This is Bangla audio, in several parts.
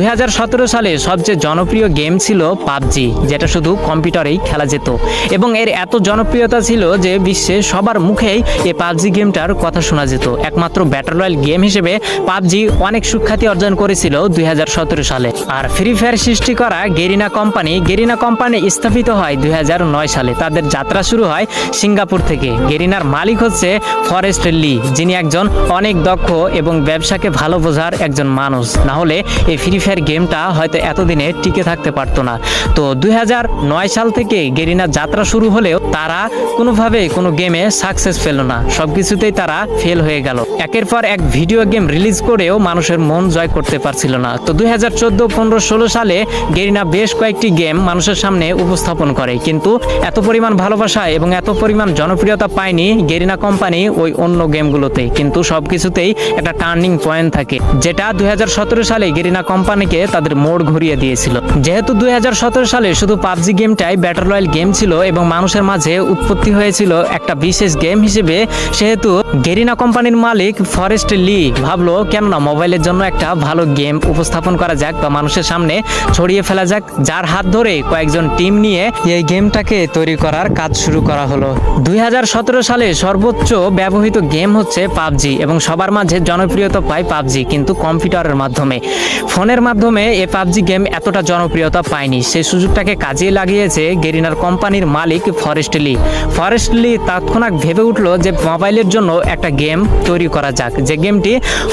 2017 সালে সবচেয়ে জনপ্রিয় গেম ছিল পাবজি, যেটা শুধু কম্পিউটারেই খেলা যেত এবং এর এত জনপ্রিয়তা ছিল যে বিশ্বে সবার মুখেই এই পাবজি গেমটার কথা শোনা যেত। একমাত্র ব্যাটল রয়্যাল গেম হিসেবে পাবজি অনেক সুখ্যাতি অর্জন করেছিল 2017 সালে। আর ফ্রি ফায়ার সৃষ্টি করা গেরিনা কোম্পানি স্থাপিত হয় 2009 সালে। তাদের যাত্রা শুরু হয় সিঙ্গাপুর থেকে। গেরিনার মালিক হচ্ছে ফরেস্ট লি, যিনি একজন অনেক দক্ষ এবং ব্যবসাকে ভালো বোঝার একজন মানুষ। না হলে এই ফ্রি ফায়ার গেমটা হয়তো এতদিনে টিকে থাকতে পারতো না। তো 2009 সাল থেকে গেরিনার যাত্রা শুরু হলেও তারা কোনোভাবে কোনো গেমে সাকসেস পেল না, সবকিছুতেই তারা ফেল হয়ে গেল। একের পর এক ভিডিও গেম রিলিজ করেও মানুষের মন জয় করতে পারছিল না। তো 2014, 15, 16 সালে গেরিনা বেশ কয়েকটি গেম মানুষের সামনে উপস্থাপন করে, কিন্তু এত পরিমাণ ভালোবাসা এবং এত পরিমাণ জনপ্রিয়তা পায়নি গেরিনা কোম্পানি ওই অন্য গেমগুলোতে। কিন্তু সবকিছুতেই একটা টার্নিং পয়েন্ট থাকে, যেটা 2017 সালে গেরিনা কোম্পানিকে তাদের মোড় ঘুরিয়ে দিয়েছিল। যেহেতু 2017 সালে শুধু পাবজি গেমটাই ব্যাটল রয়্যাল গেম ছিল এবং মানুষের মাঝে উৎপত্তি হয়েছিল একটা বিশেষ গেম হিসেবে, সেহেতু গেরিনা কোম্পানির মালিক ফরেস্ট লি ভাবলো কেননা মোবাইলের জন্য একটা ভালো গেম উপস্থাপন করা যাক বা মানুষের সামনে ছড়িয়ে ফেলা যাক, যার হাত ধরে কয়েকজন টিম নিয়ে এই গেমটাকে তৈরি করার কাজ শুরু করা হলো। 2017 সালে সর্বোচ্চ ব্যবহৃত গেম হচ্ছে পাবজি এবং সবার মাঝে জনপ্রিয়তা পায় পাবজি, কিন্তু কম্পিউটারের মাধ্যমে। ফোনের মাধ্যমে এই পাবজি গেম এতটা জনপ্রিয়তা পায়নি। সেই সুযোগটাকে কাজে লাগিয়েছে গেরিনার কোম্পানির মালিক ফরেস্ট লি তৎক্ষণাৎ ভেবে উঠলো যে মোবাইলের জন্য একটা গেম তৈরি করা যাক, যে গেমটি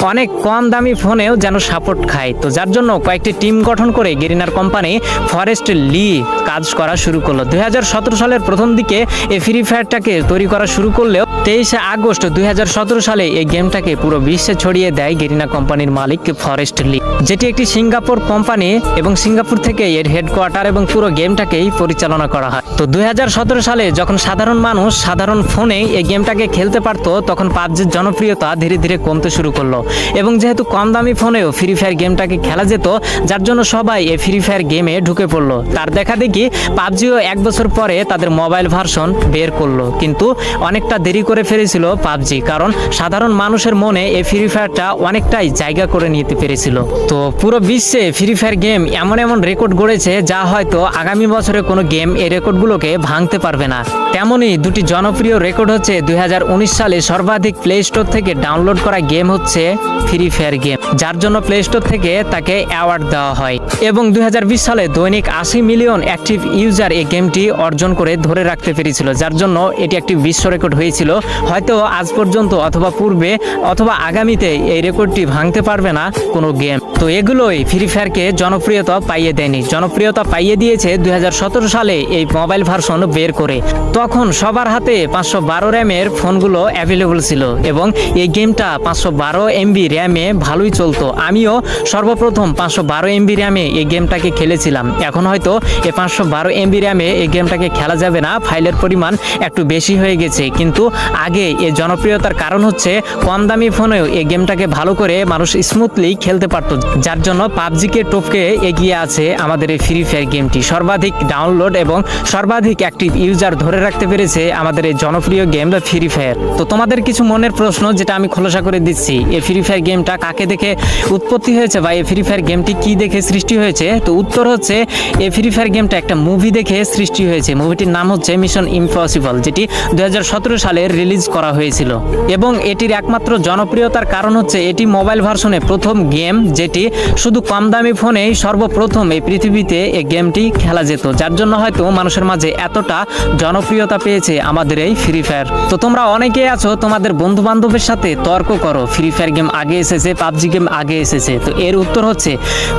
অনেক কম দামি ফোনেও যেন সাপোর্ট খায়। তো যার জন্য কয়েকটি টিম গঠন করে গেরিনার কোম্পানি ফরেস্ট লি কাজ করা শুরু করলো। 2017 সালের প্রথম দিকে এই ফ্রি ফায়ারটাকে তৈরি করা শুরু করলেও 23 আগস্ট 2017 সালে এই গেমটাকে পুরো বিশ্বে ছড়িয়ে দেয় গেরিনা কোম্পানির মালিক ফরেস্ট লি, যেটি একটি সিঙ্গাপুর কোম্পানি এবং সিঙ্গাপুর থেকে এর হেডকোয়ার্টার এবং পুরো গেমটাকেই পরিচালনা করা হয়। তো 2017 সালে যখন সাধারণ মানুষ সাধারণ ফোনে এই গেমটাকে খেলতে পারতো, তখন পাবজির জনপ্রিয়তা ধীরে ধীরে কমতে শুরু করলো এবং যেহেতু কম দামি ফোনেও ফ্রি ফায়ার গেমটাকে খেলা যেত, যার জন্য সবাই এই ফ্রি ফায়ার গেমে ঢুকে পড়লো। তার দেখা দেখি পাবজিও 1 বছর পরে তাদের মোবাইল ভার্সন বের করলো, কিন্তু অনেকটা দেরি করে ফেলেছিল পাবজি, কারণ সাধারণ মানুষের মনে এই ফ্রি ফায়ারটা অনেকটাই জায়গা করে নিতে পেরেছিল। তো পুরো বিশ্বে ফ্রি ফায়ার গেম এমন এমন রেকর্ড গড়েছে যা হয়তো আগামী বছরে কোনো গেম এই রেকর্ডগুলোকে ভাঙতে পারবে না। তেমনই দুটি জনপ্রিয় রেকর্ড হচ্ছে 2019 সালে সর্বাধিক প্লে স্টোর থেকে ডাউনলোড করা গেম হচ্ছে ফ্রি ফায়ার গেম, যার জন্য প্লে স্টোর থেকে তাকে অ্যাওয়ার্ড দেওয়া হয়, এবং 2020 সালে দৈনিক 80 মিলিয়ন অ্যাক্টিভ ইউজার এই গেমটি অর্জন করে ধরে রাখতে পেরেছিল, যার জন্য এটি একটি বিশ্ব রেকর্ড হয়েছিল। হয়তো আজ পর্যন্ত অথবা পূর্বে অথবা আগামীতে এই রেকর্ডটি ভাঙতে পারবে না কোনো গেম। তো এগুলোই ফ্রি ফায়ারকে জনপ্রিয়তা পাইয়ে দেয়নি, জনপ্রিয়তা পাইয়ে দিয়েছে 2017 সালে এই মোবাইল ভার্সন বের করে। তখন সবার হাতে 512 র্যামের ফোনগুলো অ্যাভেলেবল ছিল এবং এই গেমটা 512 MB র্যামে ভালোই চলতো। আমিও সর্বপ্রথম 512 MB র্যামে এই গেমটাকে খেলেছিলাম। এখন হয়তো এই 512 MB র্যামে এই গেমটাকে খেলা যাবে না, ফাইলের পরিমাণ একটু বেশি হয়ে গেছে, কিন্তু আগে এই জনপ্রিয়তার কারণ হচ্ছে কম দামি ফোনেও এই গেমটাকে ভালো করে মানুষ স্মুথলি খেলতে পারত, যার জন্য পাবজিকে টপকে এগিয়ে আছে আমাদের এই ফ্রি ফায়ার গেমটি। সর্বাধিক ডাউনলোড এবং সর্বাধিক অ্যাক্টিভ ইউজার ধরে রাখতে পেরেছে আমাদের এই জনপ্রিয় গেম ফ্রি ফায়ার। তো তোমাদের কিছু মনের প্রশ্ন যেটা আমি খোলাসা করে দিচ্ছি, এই ফ্রি ফায়ার গেমটা কাকে দেখে উৎপত্তি হয়েছে বা এই ফ্রি ফায়ার গেমটি কি দেখে সৃষ্টি হয়েছে? তো উত্তর হচ্ছে এই ফ্রি ফায়ার গেমটা একটা মুভি দেখে সৃষ্টি হয়েছে। মুভিটির নাম হচ্ছে মিশন ইম্পসিবল, যেটি 2017 সালে রিলিজ করা হয়েছিল এবং এটির একমাত্র জনপ্রিয়তার কারণ হচ্ছে এটি মোবাইল ভার্সনে প্রথম গেম, যেটি শুধু কম দামি ফোনেই সর্বপ্রথম এই পৃথিবীতে এই গেমটি খেলা যেত, যার জন্য হয়তো মানুষের মাঝে এতটা জনপ্রিয়তা পেয়েছে আমাদের এই ফ্রি ফায়ার। তো তোমরা অনেকেই আছো তোমাদের বন্ধু বান্ধবের সাথে তর্ক করো ফ্রি ফায়ার গেম আগে এসেছে, পাবজি গেম আগে এসেছে। তো এর উত্তর হচ্ছে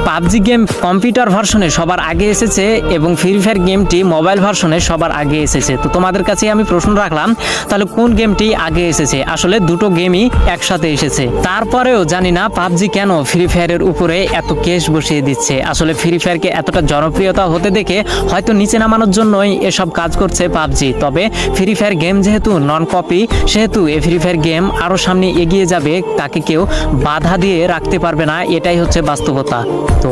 পাবজি গেম কম্পিউটার ভার্সনে সবার আগে এসেছে এবং ফ্রি ফায়ার গেমটি মোবাইল ভার্সনে সবার আগে এসেছে। তো তোমাদের কাছে আমি প্রশ্ন রাখলাম, তাহলে কোন গেমটি আগে এসেছে? আসলে দুটো গেমই একসাথে এসেছে। তারপরেও জানি না পাবজি কেন ফ্রি ফায়ারের উপরে এত কেস বসিয়ে দিচ্ছে। আসলে ফ্রি ফায়ারকে এতটা জনপ্রিয়তা হতে দেখে হয়তো নিচে নামানোর জন্যই এসব কাজ করছে পাবজি। তবে ফ্রি ফায়ার গেম যেহেতু নন কপি, সেহেতু এই ফ্রি ফায়ার গেম আরো সামনে এগিয়ে যাবে, তাকে কেউ বাধা দিয়ে রাখতে পারবে না, এটাই হচ্ছে বাস্তবতা। তো